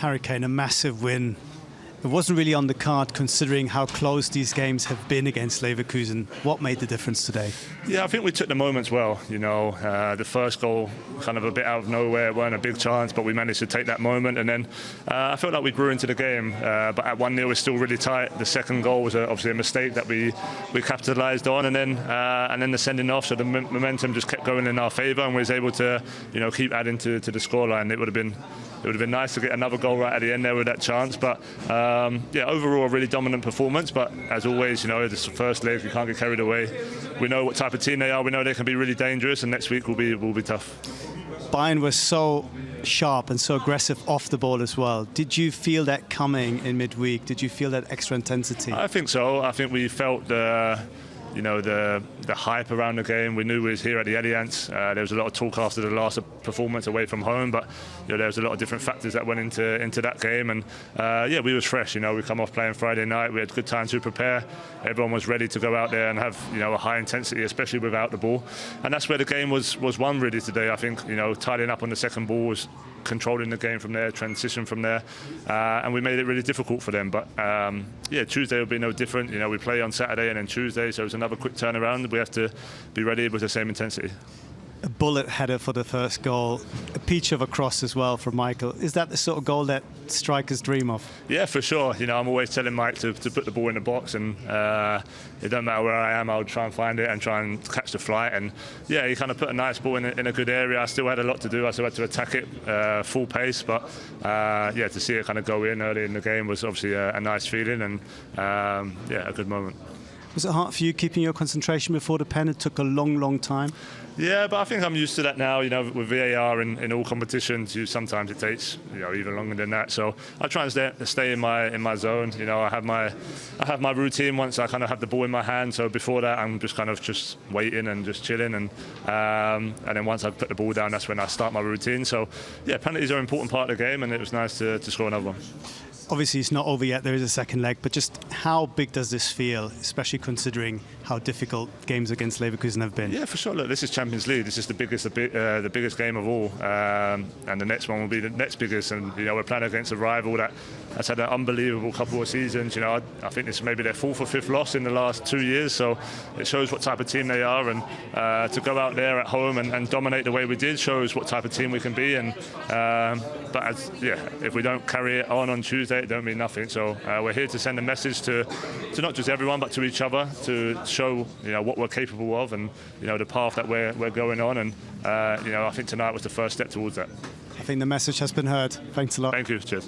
Harry Kane, a massive win. It wasn't really on the card considering how close these games have been against Leverkusen. What made the difference today? Yeah, I think we took the moments well. The first goal, kind of a bit out of nowhere, it weren't a big chance, but we managed to take that moment. And then I felt like we grew into the game. But at 1-0, we're still really tight. The second goal was obviously a mistake that we capitalised on. And then the sending off, so the momentum just kept going in our favour, and we was able to, keep adding to the scoreline. It would have been nice to get another goal right at the end there with that chance. But overall a really dominant performance. But as always, this is the first leg, you can't get carried away. We know what type of team they are. We know they can be really dangerous, and next week will be tough. Bayern was so sharp and so aggressive off the ball as well. Did you feel that coming in midweek? Did you feel that extra intensity? I think so. I think we felt the hype around the game. We knew we was here at the Allianz. There was a lot of talk after the last performance away from home, but there was a lot of different factors that went into that game. And we was fresh. We come off playing Friday night. We had good time to prepare. Everyone was ready to go out there and have a high intensity, especially without the ball. And that's where the game was won really today. I think tidying up on the second ball was controlling the game from there, transition from there, and we made it really difficult for them. But Tuesday will be no different. We play on Saturday and then Tuesday, so it's another quick turnaround. We have to be ready with the same intensity. A bullet header for the first goal, a peach of a cross as well from Michael. Is that the sort of goal that strikers dream of? Yeah, for sure. I'm always telling Mike to put the ball in the box, and it doesn't matter where I am, I'll try and find it and try and catch the flight. And he kind of put a nice ball in a good area. I still had a lot to do. I still had to attack it full pace, but to see it kind of go in early in the game was obviously a nice feeling, and a good moment. Was it hard for you keeping your concentration before the pen? It took a long time. Yeah, but I think I'm used to that now. With VAR in all competitions, sometimes it takes even longer than that. So I try and stay in my zone. I have my routine once I kind of have the ball in my hand. So before that, I'm just kind of waiting and just chilling, and then once I put the ball down, that's when I start my routine. So penalties are an important part of the game, and it was nice to score another one. Obviously, it's not over yet. There is a second leg, but just how big does this feel, especially considering how difficult games against Leverkusen have been? Yeah, for sure. Look, this is Champions League. This is the biggest game of all, and the next one will be the next biggest. And we're playing against a rival that's had an unbelievable couple of seasons. I think this may be their fourth or fifth loss in the last 2 years. So it shows what type of team they are, and to go out there at home and dominate the way we did shows what type of team we can be. And if we don't carry it on Tuesday, it don't mean nothing. So we're here to send a message to not just everyone, but to each other, to show what we're capable of, and the path that we're going on. And I think tonight was the first step towards that. I think the message has been heard. Thanks a lot. Thank you. Cheers.